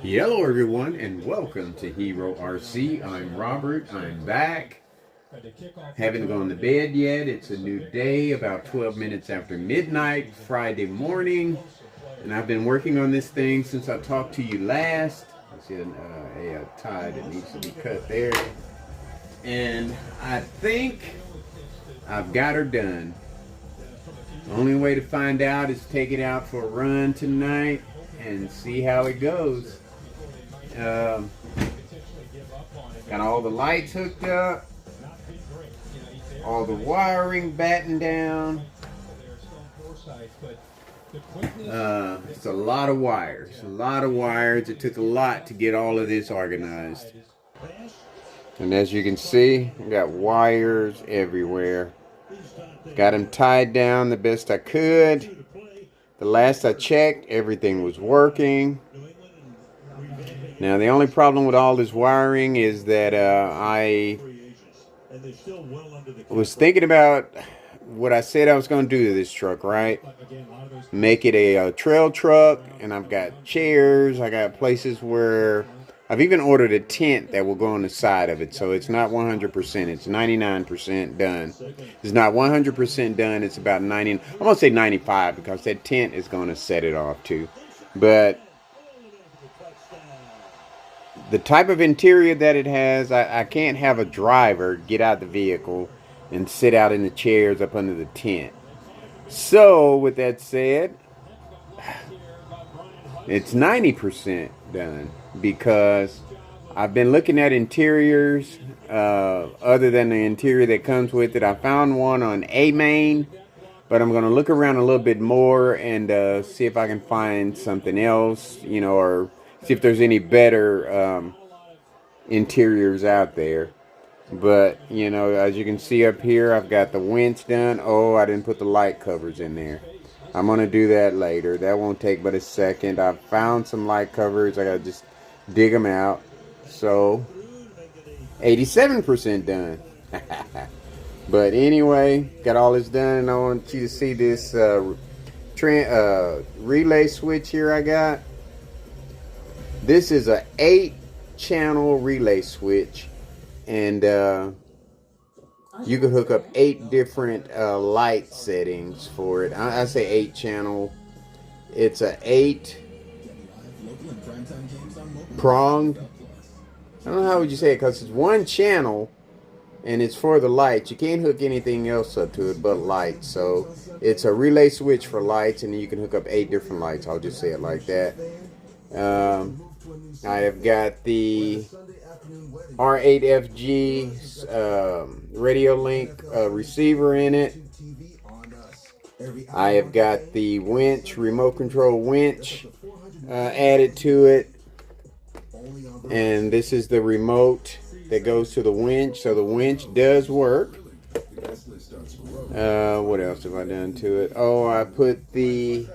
Hello everyone and welcome to Hero RC. I'm Robert. I'm back. Haven't gone to bed yet. It's a new day, about 12 minutes after midnight, Friday morning. And I've been working on this thing since I talked to you last. I see a tie that needs to be cut there. And I think I've got her done. The only way to find out is take it out for a run tonight and see how it goes. Got all the lights hooked up, all the wiring battened down. It's a lot of wires. It took a lot to get all of this organized. And as you can see, I got wires everywhere. Got them tied down the best I could. The last I checked, everything was working. Now, the only problem with all this wiring is that I was thinking about what I said I was going to do to this truck, right? Make it a trail truck, and I've got chairs. I got places where I've even ordered a tent that will go on the side of it. So it's not 100%. It's 99% done. It's not 100% done. It's about 90. I'm going to say 95 because that tent is going to set it off too. But the type of interior that it has, I can't have a driver get out the vehicle and sit out in the chairs up under the tent. So with that said, it's 90% done because I've been looking at interiors other than the interior that comes with it. I found one on A-Main, but I'm going to look around a little bit more and see if I can find something else, you know, or see if there's any better interiors out there. But, you know, as you can see up here, I've got the winch done. Oh, I didn't put the light covers in there. I'm going to do that later. That won't take but a second. I found some light covers. I got to just dig them out. So, 87% done. But anyway, got all this done. I want you to see this relay switch here I got. This is a 8-channel relay switch, and you can hook up 8 different light settings for it. I say 8-channel. It's a 8-pronged. I don't know how would you say it, because it's 1 channel and it's for the lights. You can't hook anything else up to it but lights. So it's a relay switch for lights, and you can hook up 8 different lights. I'll just say it like that. I have got the R8FG radio link receiver in it. I have got the winch, remote control winch added to it. And this is the remote that goes to the winch. So the winch does work. What else have I done to it? Oh, I put the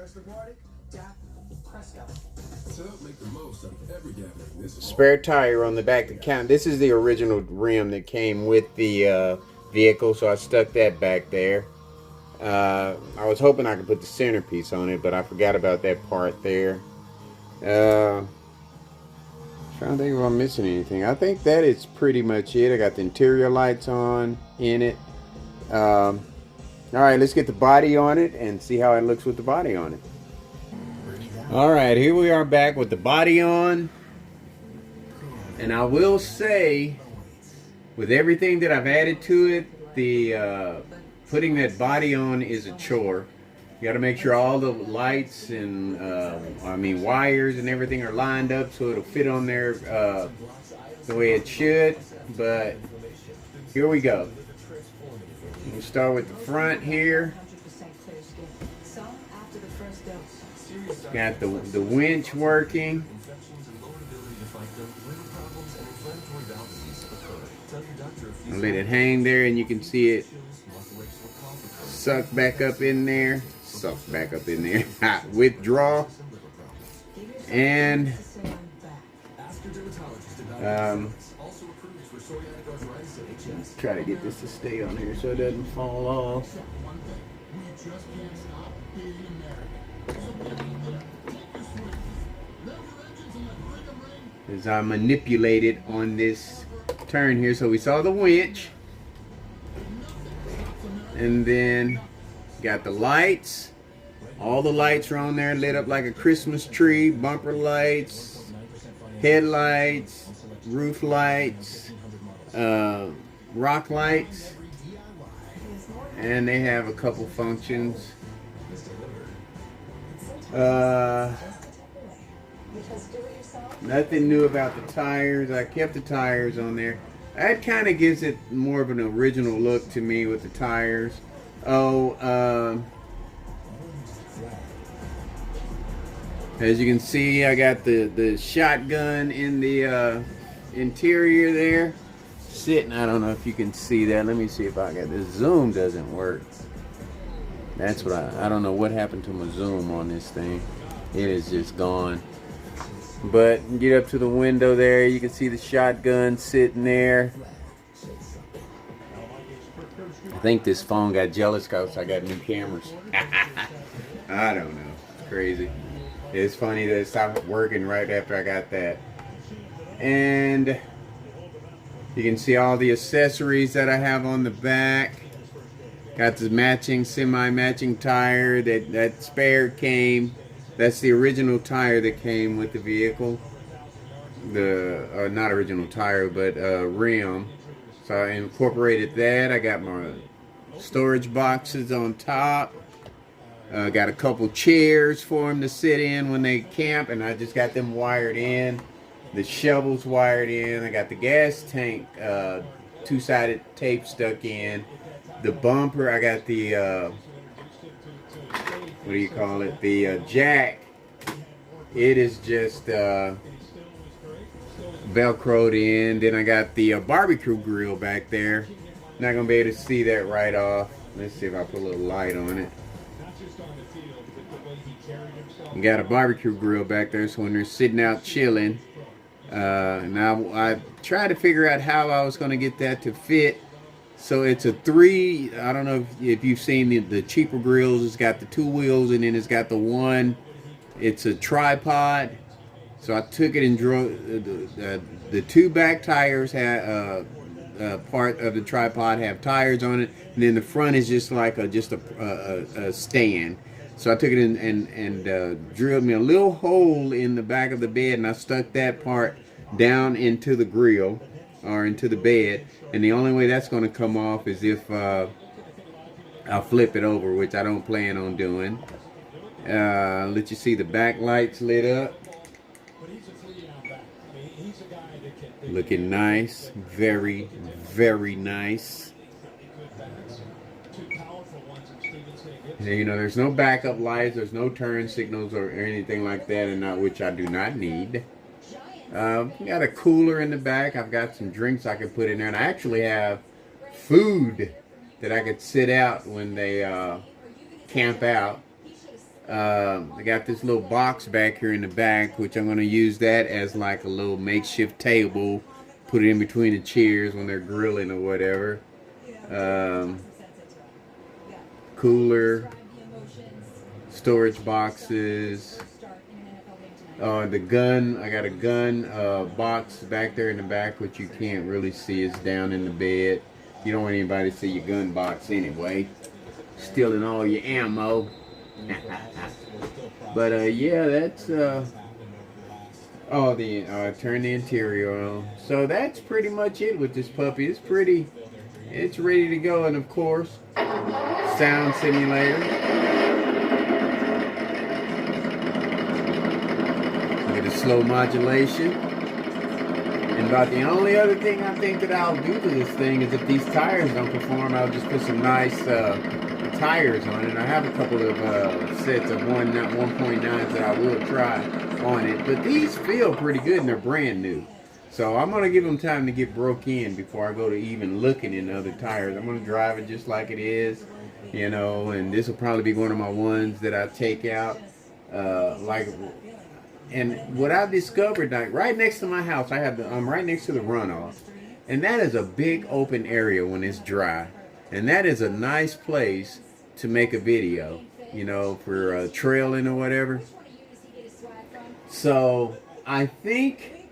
spare tire on the back to count. This is the original rim that came with the vehicle, so I stuck that back there. I was hoping I could put the centerpiece on it, but I forgot about that part there. Trying to think if I'm missing anything. I think that is pretty much it. I got the interior lights on in it. All right, let's get the body on it and see how it looks with the body on it. All right, here we are back with the body on. And I will say, with everything that I've added to it, the putting that body on is a chore. You got to make sure all the lights and wires and everything are lined up so it'll fit on there the way it should. But here we go. We'll start with the front here. Got the winch working. I'll let it hang there, and you can see it suck back up in there. Withdraw. And try to get this to stay on here so it doesn't fall off. as I manipulate it on this turn here. So we saw the winch, and then got the lights. All the lights are on there, lit up like a Christmas tree. Bumper lights, headlights, roof lights, rock lights, and they have a couple functions. Nothing new about the tires. I kept the tires on there. That kind of gives it more of an original look to me with the tires. As you can see, I got the shotgun in the interior there, sitting. I don't know if you can see that. Let me see if I got this. Zoom doesn't work. That's what I don't know what happened to my zoom on this thing. It is just gone. But get up to the window there, you can see the shotgun sitting there. I think this phone got jealous because I got new cameras. I don't know. It's crazy. It's funny that it stopped working right after I got that. And you can see all the accessories that I have on the back. Got the matching, semi-matching tire that spare came. That's the original tire that came with the vehicle. The not original tire, but rim. So I incorporated that. I got my storage boxes on top. Got a couple chairs for them to sit in when they camp, and I just got them wired in. The shovel's wired in. I got the gas tank two-sided tape stuck in. The bumper, I got the what do you call it? The jack. It is just velcroed in. Then I got the barbecue grill back there. Not gonna be able to see that right off. Let's see if I put a little light on it. You got a barbecue grill back there, so when they're sitting out chilling. Now I tried to figure out how I was gonna get that to fit. So it's a three, I don't know if you've seen the cheaper grills. It's got the two wheels, and then it's got the one, it's a tripod. So I took it and drove, the two back tires had, part of the tripod have tires on it, and then the front is just like a stand. So I took it in and drilled me a little hole in the back of the bed, and I stuck that part down into the grill, or into the bed. And the only way that's going to come off is if I'll flip it over, which I don't plan on doing. Let you see the back lights lit up. Looking nice. Very, very nice. And, you know, there's no backup lights, there's no turn signals or anything like that, and which I do not need. Got a cooler in the back. I've got some drinks I can put in there, and I actually have food that I could sit out when they camp out. I got this little box back here in the back, which I'm going to use that as like a little makeshift table. Put it in between the chairs when they're grilling or whatever. Cooler, storage boxes. The gun, I got a gun box back there in the back, which you can't really see. It's down in the bed. You don't want anybody to see your gun box anyway. Stealing all your ammo. But yeah, that's turn the interior on. So that's pretty much it with this puppy. It's pretty, it's ready to go. And of course, sound simulator. With a slow modulation. And about the only other thing I think that I'll do to this thing is if these tires don't perform, I'll just put some nice tires on it. I have a couple of sets of 1.9s that I will try on it. But these feel pretty good and they're brand new. So I'm going to give them time to get broke in before I go to even looking in other tires. I'm going to drive it just like it is, you know, and this will probably be one of my ones that I take out. And what I've discovered, like right next to my house, I'm right next to the runoff. And that is a big open area when it's dry. And that is a nice place to make a video, you know, for trailing or whatever. So I think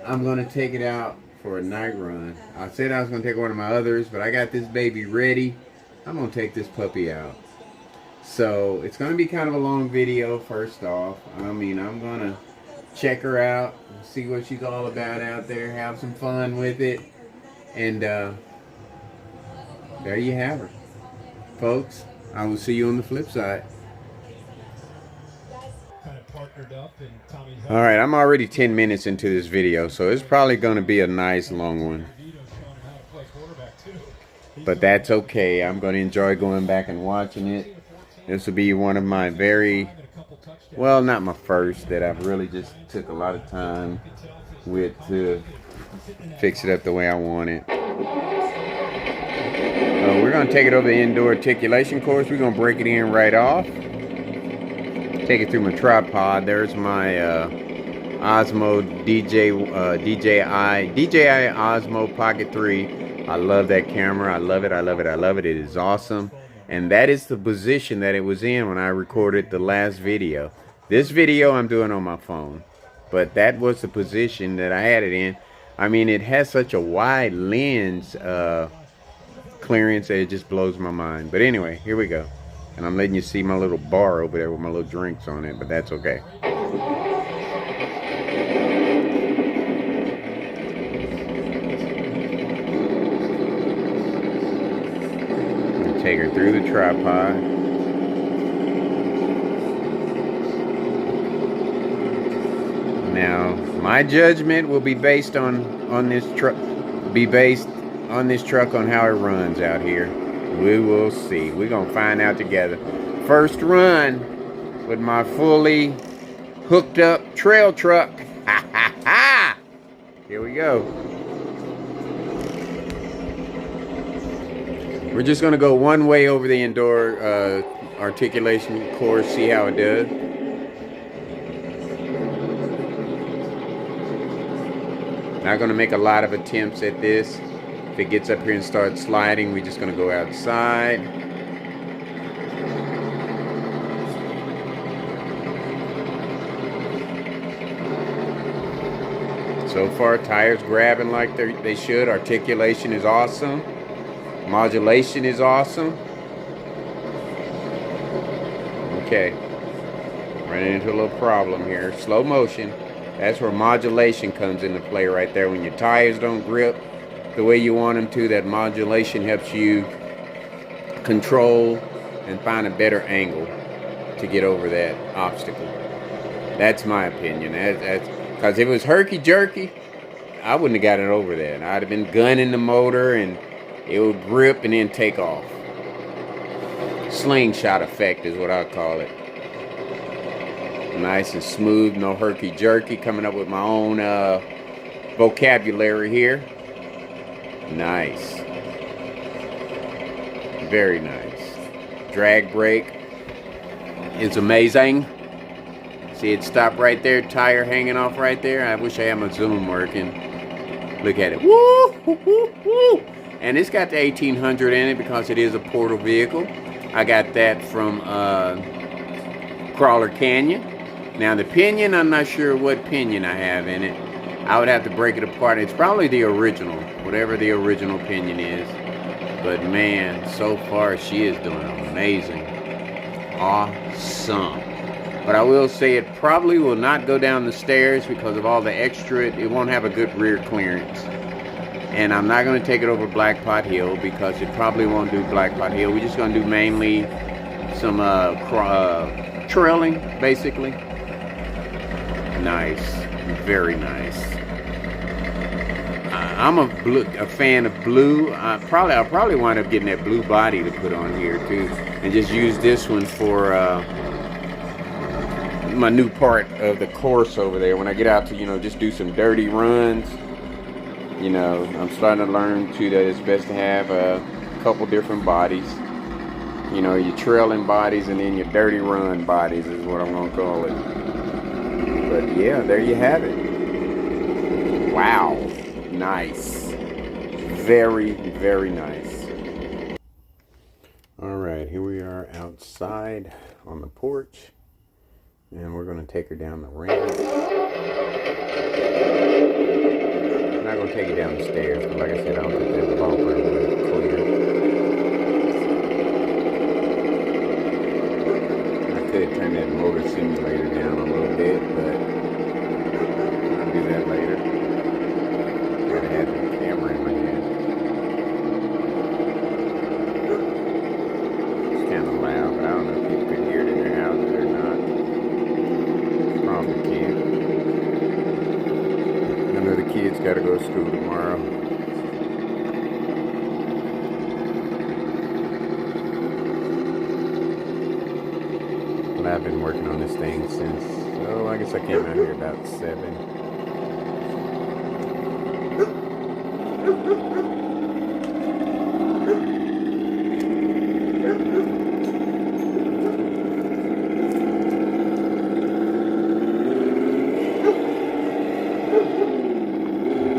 I'm going to take it out for a night run. I said I was going to take one of my others, but I got this baby ready. I'm going to take this puppy out. So it's going to be kind of a long video first off. I mean, I'm going to check her out, see what she's all about out there, have some fun with it. And there you have her. Folks, I will see you on the flip side. Alright, I'm already 10 minutes into this video, so it's probably going to be a nice long one. But that's okay. I'm going to enjoy going back and watching it. This will be one of my very, well, not my first, that I've really just took a lot of time with to fix it up the way I want it. We're going to take it over the indoor articulation course. We're going to break it in right off. Take it through my tripod. There's my Osmo DJI Osmo Pocket 3. I love that camera. I love it. I love it. I love it. It is awesome. And that is the position that it was in when I recorded the last video. This video I'm doing on my phone. But that was the position that I had it in. I mean, it has such a wide lens clearance that it just blows my mind. But anyway, here we go. And I'm letting you see my little bar over there with my little drinks on it. But that's okay. Take her through the tripod. Now, my judgment will be based on this truck. Be based on this truck on how it runs out here. We will see. We're gonna find out together. First run with my fully hooked up trail truck. Ha ha ha! Here we go. We're just going to go one way over the indoor articulation course, see how it does. Not going to make a lot of attempts at this. If it gets up here and starts sliding, we're just going to go outside. So far, tires grabbing like they should. Articulation is awesome. Modulation is awesome. Okay. Running into a little problem here. Slow motion. That's where modulation comes into play right there. When your tires don't grip the way you want them to, that modulation helps you control and find a better angle to get over that obstacle. That's my opinion. That's because if it was herky-jerky, I wouldn't have got it over that. I'd have been gunning the motor and it would grip and then take off. Slingshot effect is what I call it. Nice and smooth, no herky-jerky. Coming up with my own vocabulary here. Nice. Very nice. Drag brake is amazing. See it stop right there, tire hanging off right there. I wish I had my zoom working. Look at it. Woo! Woo! Woo! Woo! And it's got the 1800 in it because it is a portal vehicle. I got that from Crawler Canyon. Now the pinion, I'm not sure what pinion I have in it. I would have to break it apart. It's probably the original, whatever the original pinion is. But man, so far she is doing amazing. Awesome. But I will say it probably will not go down the stairs because of all the extra. It won't have a good rear clearance. And I'm not going to take it over Blackpot Hill because it probably won't do Blackpot Hill. We're just going to do mainly some trailing, basically. Nice. Very nice. I'm a fan of blue. I'll probably wind up getting that blue body to put on here too. And just use this one for my new part of the course over there. When I get out to, just do some dirty runs. I'm starting to learn too that it's best to have a couple different bodies. Your trailing bodies and then your dirty run bodies is what I'm going to call it. But yeah, there you have it. Wow. Nice. Very, very nice. All right, here we are outside on the porch. And we're going to take her down the ramp. I'm not gonna take it down the stairs, but like I said, I don't think that bumper would clear. I could turn that motor simulator down a little bit, but I'll do that later. Gotta have the camera in my hand. It's kind of loud, but I don't know if people can hear it in their houses or not. Probably can't. I know the kids gotta go to school tomorrow. But I've been working on this thing since, oh, I guess I came out here about 7.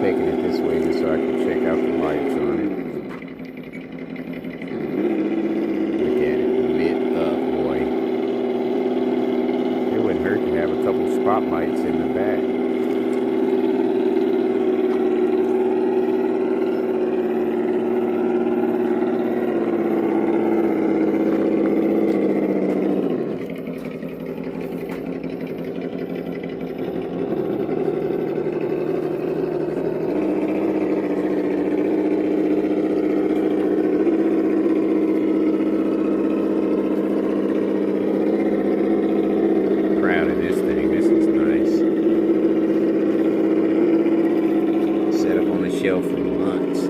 Taking it this way just so I can check out the lights on it. Look at it, lit up, boy. It wouldn't hurt to have a couple spotlights in the back. For months.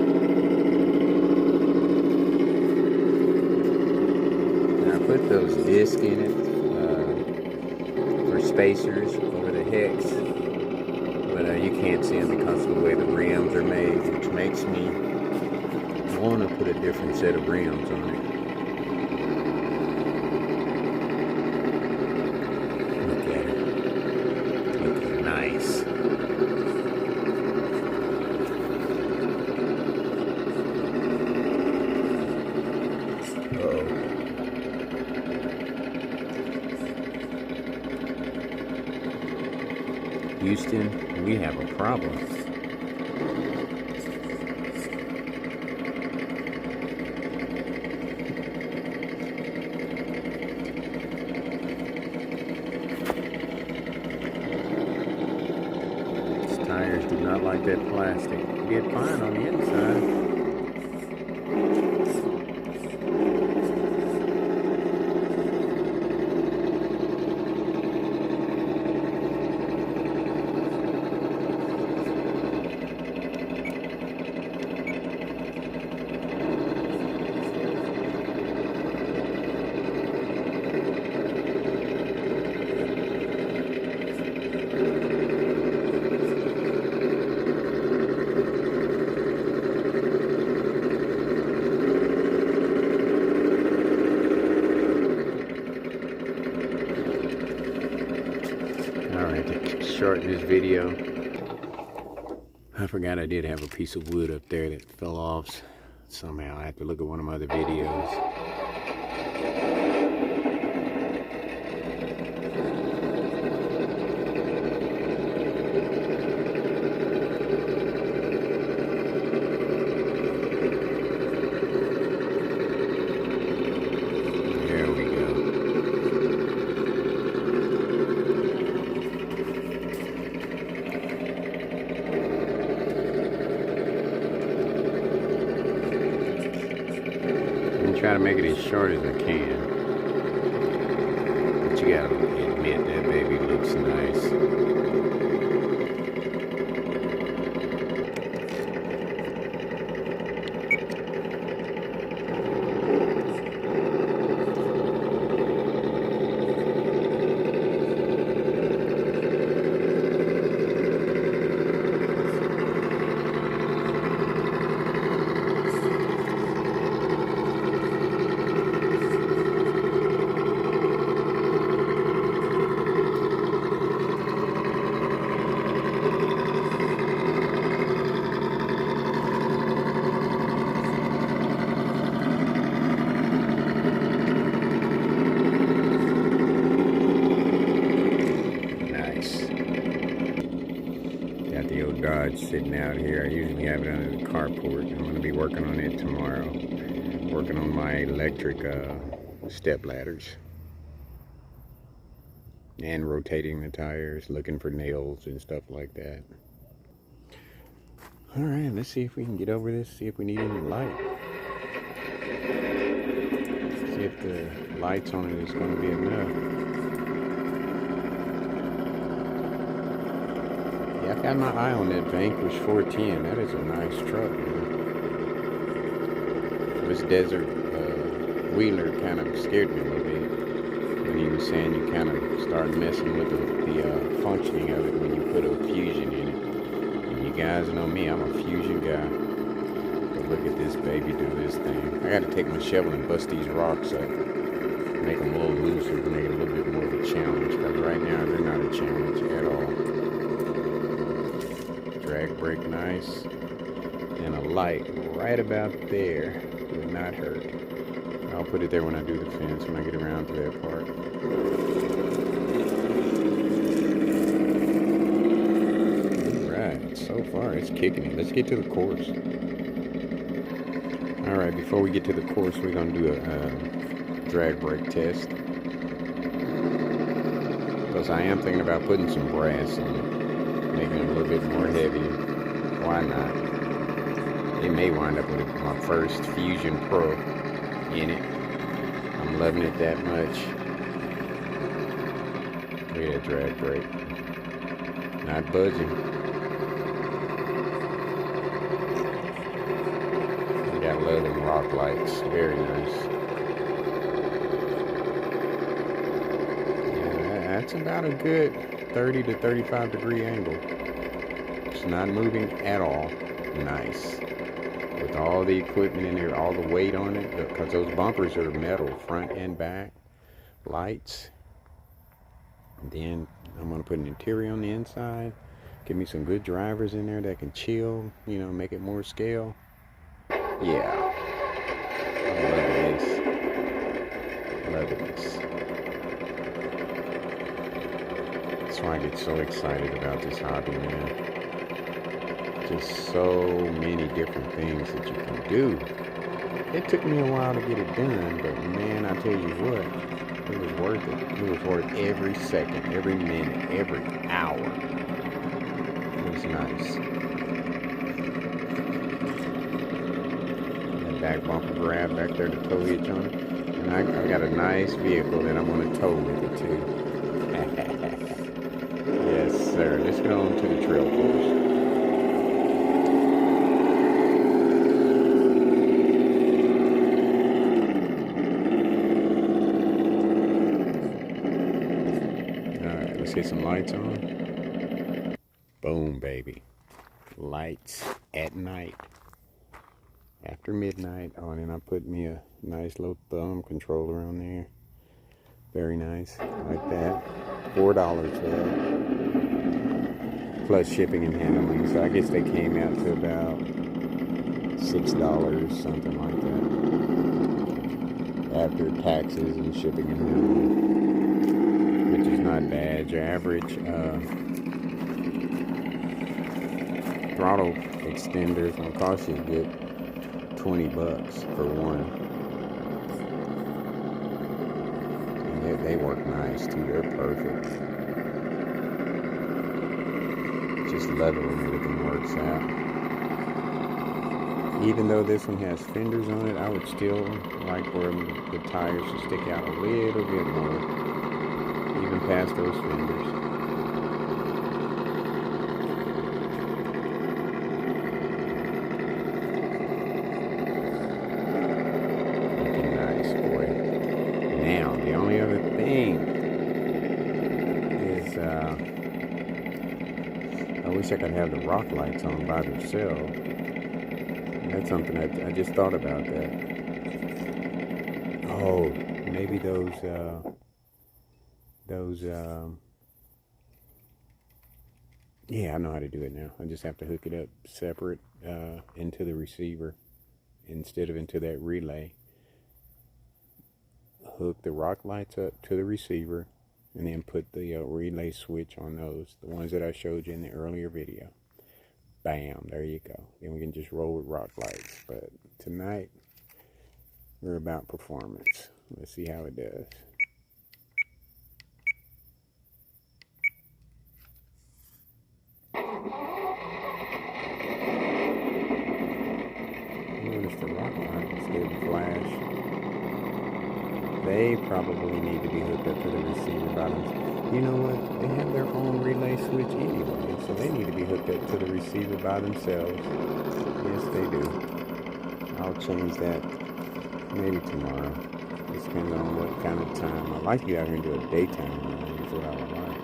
And I put those discs in it for spacers over the hex, but you can't see them because of the way the rims are made, which makes me want to put a different set of rims on it. Look at it. Looking nice. Houston, we have a problem. These tires do not like that plastic. You get fine on the inside. Shorten this video. I forgot I did have a piece of wood up there that fell off somehow. I have to look at one of my other videos. Try to make it as short as I can, but you gotta admit that baby looks nice. old Dodge sitting out here. I usually have it under the carport. I'm going to be working on it tomorrow. Working on my electric step ladders. And rotating the tires, looking for nails and stuff like that. Alright, let's see if we can get over this, see if we need any light. See if the lights on it is going to be enough. Yeah, I've got my eye on that Vanquish 410. That is a nice truck, man. This desert wheeler kind of scared me a little bit. When he was saying you kind of start messing with the functioning of it when you put a Fusion in it. And you guys know me, I'm a Fusion guy. But look at this baby do this thing. I got to take my shovel and bust these rocks up. Make them a little looser to make it a little bit more of a challenge. Because right now they're not a challenge at all. Drag brake nice. And a light right about there would not hurt. I'll put it there when I do the fence, when I get around to that part. Alright, so far it's kicking it. Let's get to the course. Alright, before we get to the course, we're going to do a drag brake test. Because I am thinking about putting some brass in it. Making it a little bit more heavy. Why not? It may wind up with my first Fusion Pro in it. I'm loving it that much. Look at that drag brake. Not budging. I got love them rock lights. Very nice. Yeah, that's about a good 30 to 35 degree angle. It's not moving at all. Nice. With all the equipment in there, all the weight on it, because those bumpers are metal, front and back, lights. And then I'm going to put an interior on the inside, give me some good drivers in there that can chill, you know, make it more scale. Yeah, I love this. Love this. That's why I get so excited about this hobby, man. Just so many different things that you can do. It took me a while to get it done, but man, I tell you what, it was worth it. It was worth every second, every minute, every hour. It was nice. That back bumper grab back there, the tow hitch on it. And I got a nice vehicle that I'm going to tow with it too. Yes, sir. Let's get on to the trail course. Get some lights on. Boom, baby. Lights at night. After midnight. Oh, and then I put me a nice little thumb controller on there. Very nice. Like that. $4 for that. Plus shipping and handling. So I guess they came out to about $6, something like that. After taxes and shipping and handling. Which is not bad. Your average throttle extender is going to cost you a good $20 for one. And they work nice too. They're perfect. Just love it when everything works out. Even though this one has fenders on it, I would still like for the tires to stick out a little bit more. Even past those fenders. Looking nice, boy. Now, the only other thing is, I wish I could have the rock lights on by themselves. That's something I just thought about that. Oh, maybe those, yeah, I know how to do it now. I just have to hook it up separate into the receiver instead of into that relay. Hook the rock lights up to the receiver and then put the relay switch on those, the ones that I showed you in the earlier video. Bam, there you go. Then we can just roll with rock lights. But tonight, we're about performance. Let's see how it does. Notice the rock lights gave a flash. They probably need to be hooked up to the receiver bottoms. You know what? They have their own relay switch anyway, so they need to be hooked up to the receiver by themselves. Yes, they do. I'll change that maybe tomorrow. It depends on what kind of time. I like you out here and do a daytime run. That's what I would like.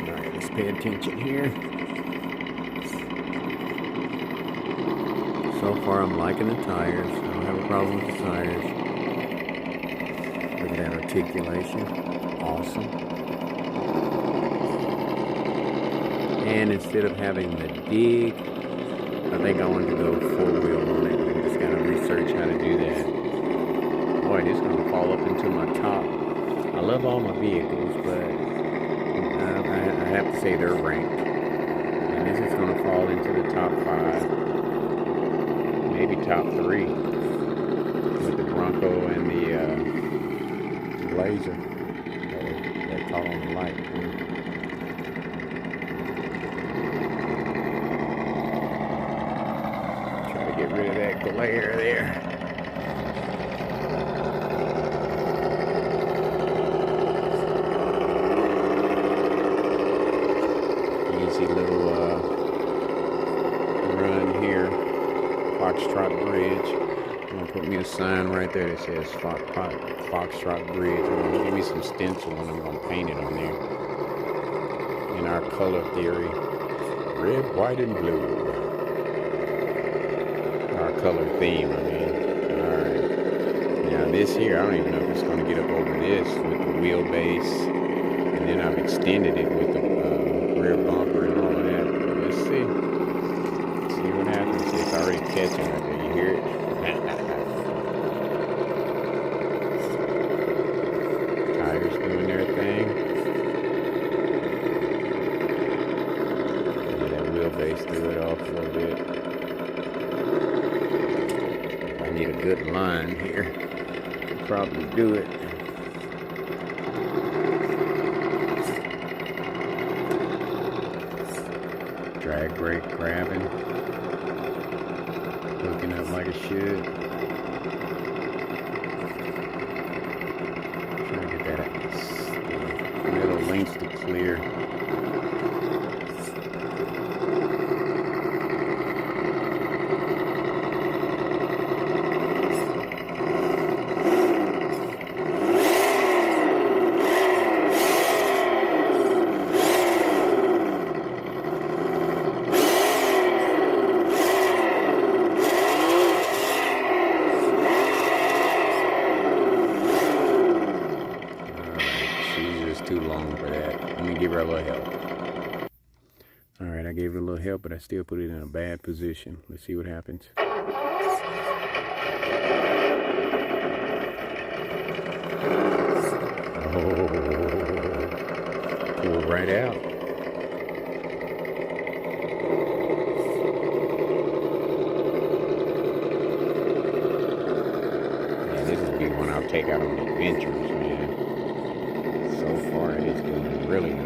Alright, let's pay attention here. So far, I'm liking the tires. I don't have a problem with the tires. Look at that articulation. Awesome. And instead of having the dig, I think I wanted to go 4-wheel on it. I just got to research how to do that. Boy, this is going to fall up into my top. I love all my vehicles, but I have to say they're ranked. And this is going to fall into the top 5. Maybe top 3 with the Bronco and the Blazer that caught on the light. Try to get rid of that glare there. Easy little run here. Foxtrot Bridge. I'm gonna put me a sign right there that says Foxtrot Bridge. I'm gonna give me some stencil and I'm gonna paint it on there. In our color theory, red, white, and blue. Our color theme, I mean. Alright. Now this here, I don't even know if it's gonna get up over this with the wheelbase. And then I've extended it with the rear bumper and all of that. Let's see. See what happens. It's already catching right there. You hear it? Tires doing their thing. Yeah, that wheelbase threw it off a little bit. I need a good line here. Could probably do it. Drag brake grabbing. Hooking up like it should. Trying to get that middle links to clear. Too long for that. Let me give her a little help. Alright, I gave her a little help, but I still put it in a bad position. Let's see what happens. Oh, pulled right out. Yeah, this would be one I'll take out on adventures, man. So far, it is doing really nice.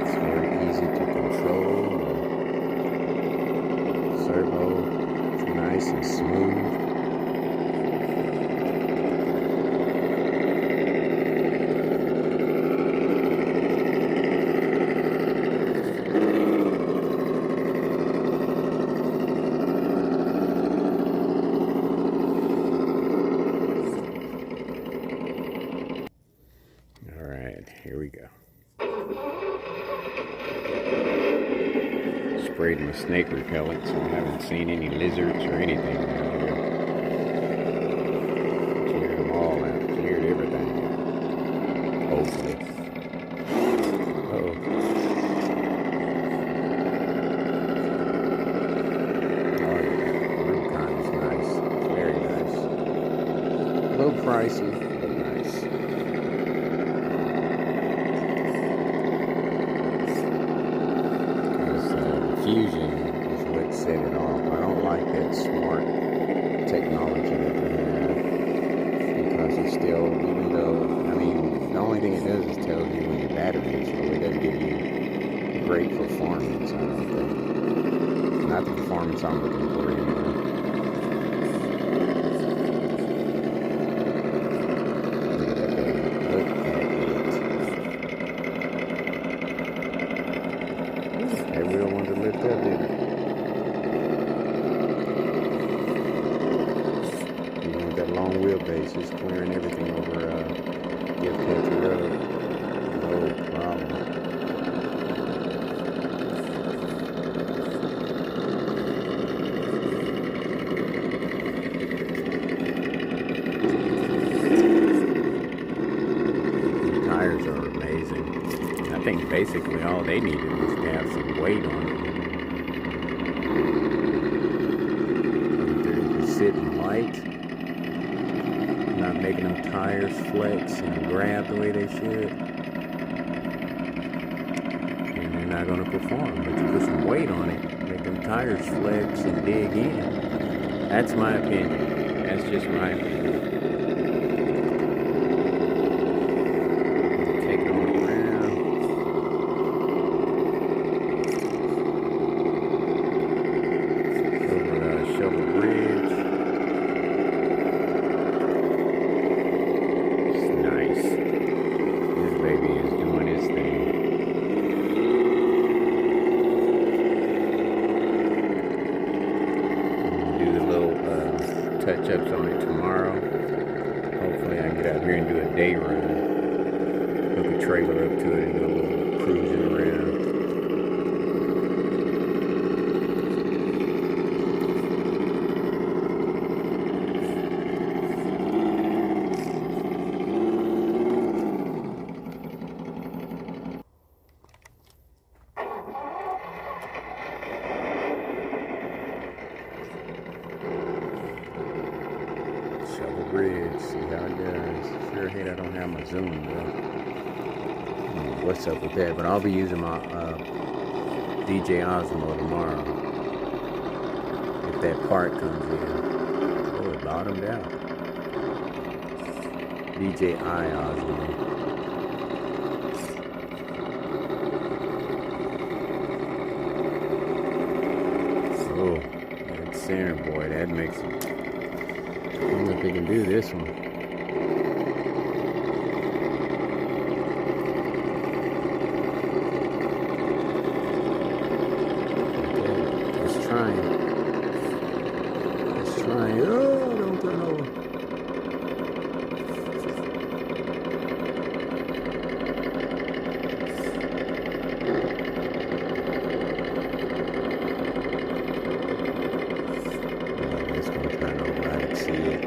It's very easy to control. The servo is nice and smooth. Here we go. Sprayed my snake repellent, so I haven't seen any lizards or anything around here. Cleared them all out. Cleared everything out. Hopefully. Uh-oh. pricey, but nice. Because the fusion is what set it off. I don't like that smart technology that they have, because it's still, even though, I mean, the only thing it does is tells you when your battery is full. It doesn't give you great performance, I don't think. Not the performance I'm looking for anyway. That wheel wanted to lift up, didn't it? Even with that long wheelbase, it's clearing everything over Gift Country Road. No problem. The tires are amazing. I think basically all they needed was to have some weight on it. They're just sitting light, not making them tires flex and grab the way they should, and they're not going to perform. But you put some weight on it, make them tires flex and dig in. That's my opinion. That's just my opinion. Take it on around. Over Shovel Bridge. It's nice. This baby is doing its thing. Do the little touch-ups on it tomorrow. Hopefully I can get out here and do a day run. Hook a trailer up to it and do a little cruising around. Shovel Bridge, see how it does. Sure hate I don't have my zoom though. What's up with that? But I'll be using my DJ Osmo tomorrow. If that part comes in. Oh, it bottomed out. DJI Osmo. Oh, that center, boy, that makes it. I don't know if they can do this one. Let's try it. Let's try it. Oh, don't turn over. It's going to turn over. I can see it.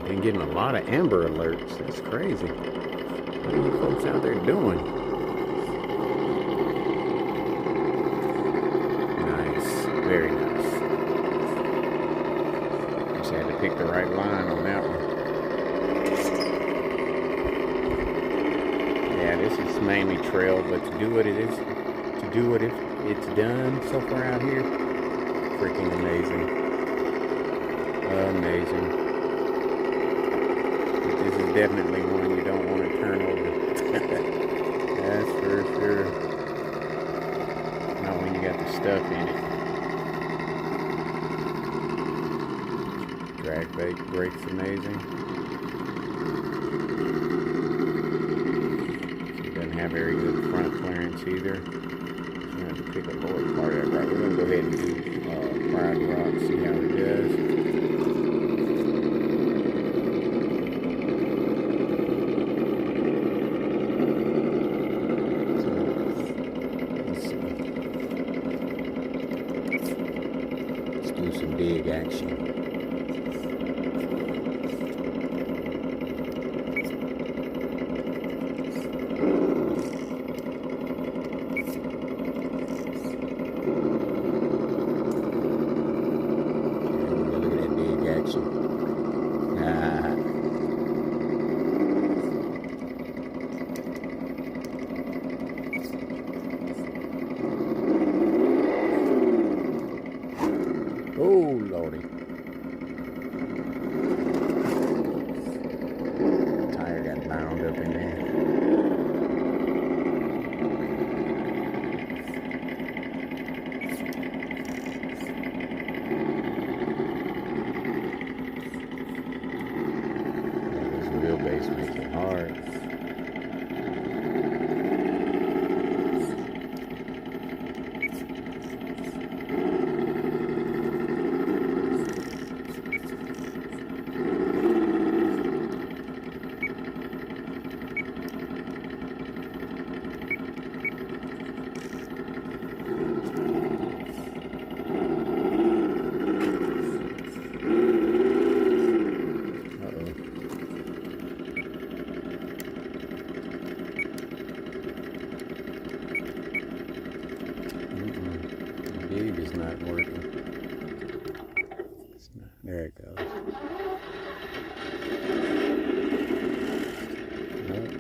Been getting a lot of Amber Alerts. That's crazy. What are you folks out there doing? Nice. Very nice. Just had to pick the right line on that one. Yeah, this is mainly trail, but to do what it is, to do what it's done so far out here, freaking amazing. Amazing. This is definitely one you don't want to turn over. That's for sure. Not when you got the stuff in it. Drag brakes amazing. It doesn't have very good front clearance either. So I'm going to pick a lower part of that right. We're going to go ahead and do Pride Rock, see how it does. Some big action. Oh, Lordy. The tire got bound up in there. This wheelbase makes it hard. Dig is not working. There it goes. Nope.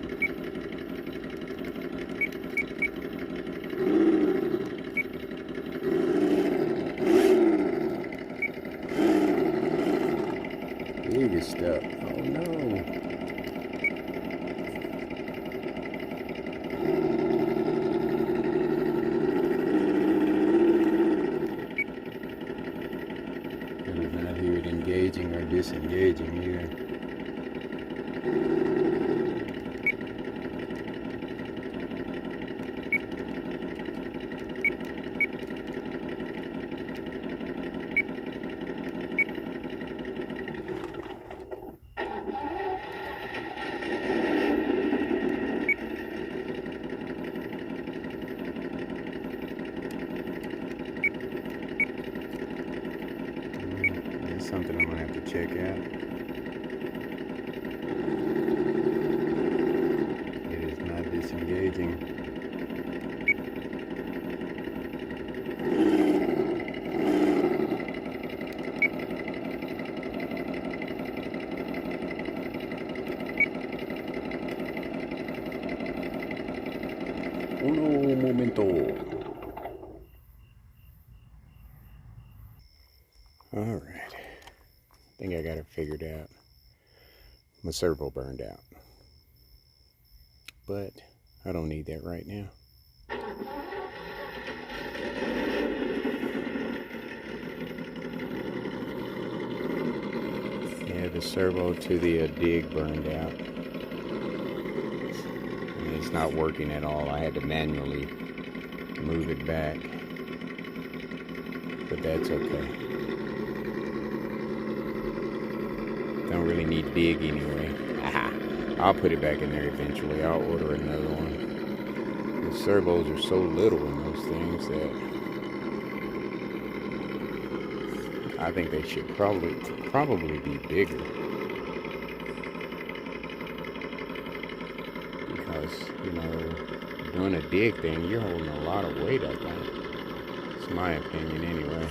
Dig is stuck. Oh no. Not hear it engaging or disengaging either. Something I'm gonna have to check out. It is not disengaging. Uno momento. All right. I think I got it figured out. My servo burned out. But I don't need that right now. Yeah, the servo to the dig burned out. And it's not working at all. I had to manually move it back. But that's okay. Don't really need dig anyway. I'll put it back in there eventually. I'll order another one. The servos are so little in those things that I think they should probably be bigger. Because, you know, doing a dig thing, you're holding a lot of weight, I think. It's my opinion anyway.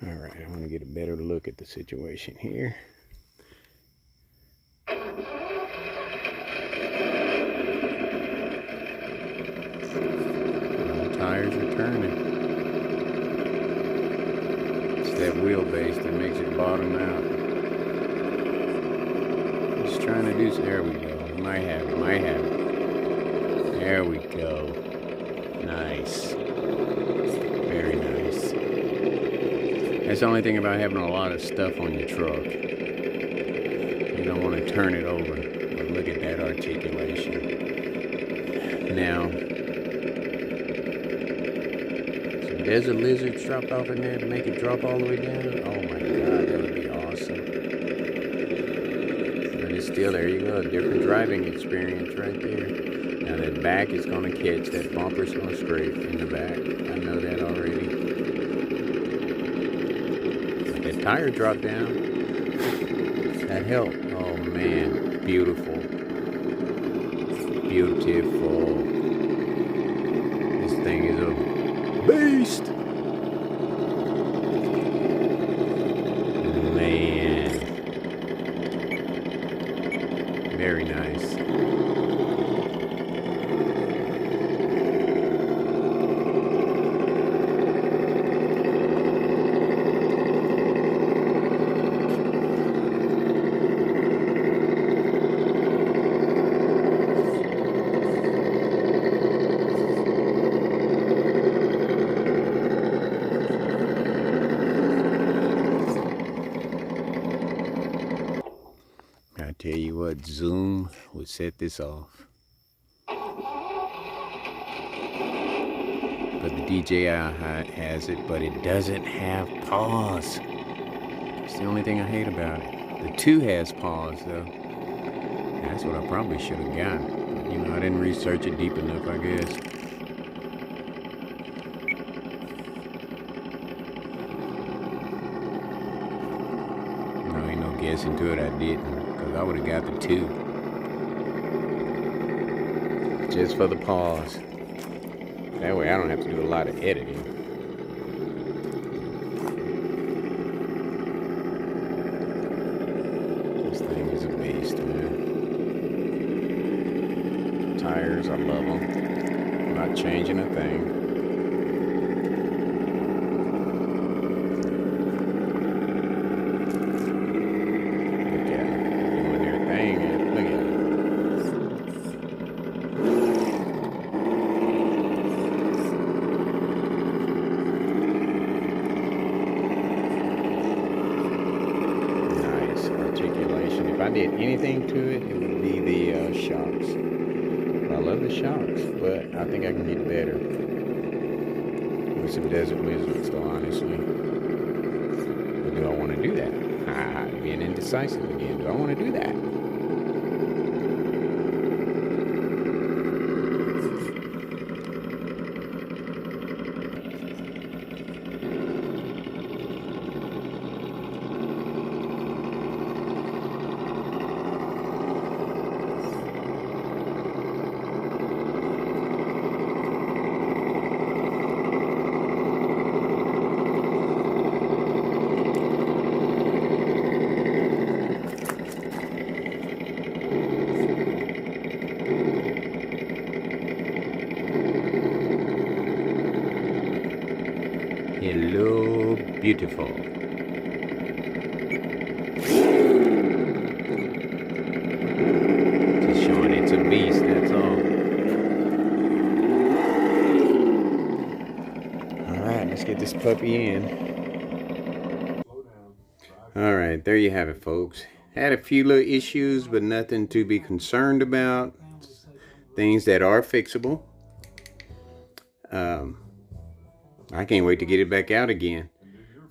Alright, I want to get a better look at the situation here. The tires are turning. It's that wheelbase that makes it bottom out. Just trying to do so. There we go. Might have it. There we go. Nice. Very nice. That's the only thing about having a lot of stuff on your truck. You don't want to turn it over. But look at that articulation. Now, some desert lizards dropped off in there to make it drop all the way down. Oh my God, that would be awesome. But it's still, there you go, a different driving experience right there. Now that back is going to catch, that bumper's going to scrape in the back. I know that already. But that tire dropped down. That helped. Oh man, beautiful. Beautiful. This thing is a beast. Man. Tell you what, zoom would set this off. But the DJI has it, but it doesn't have pause. It's the only thing I hate about it. The 2 has pause though. That's what I probably should have gotten. But, you know, I didn't research it deep enough, I guess. No, ain't no guessing to it, I didn't. Because I would have got the 2. Just for the pause. That way I don't have to do a lot of editing. This thing is a beast, man. Tires, I love them. I'm not changing a thing. Look at it. Doing their thing. Look at it. If I did anything to it, it would be the shocks. I love the shocks, but I think I can get better with some Desert Wizards, though, honestly. But do I want to do that? Being indecisive again. Do I want to do that? Hello, beautiful. Just showing it's a beast, that's all. Alright, let's get this puppy in. Alright, there you have it, folks. Had a few little issues, but nothing to be concerned about. Things that are fixable. I can't wait to get it back out again,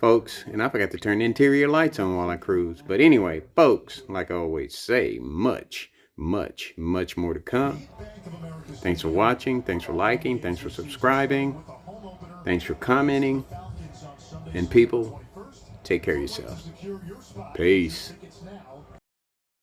folks. And I forgot to turn the interior lights on while I cruise. But anyway, folks, like I always say, much more to come. Thanks for watching. Thanks for liking. Thanks for subscribing. Thanks for commenting. And people, take care of yourselves. Peace.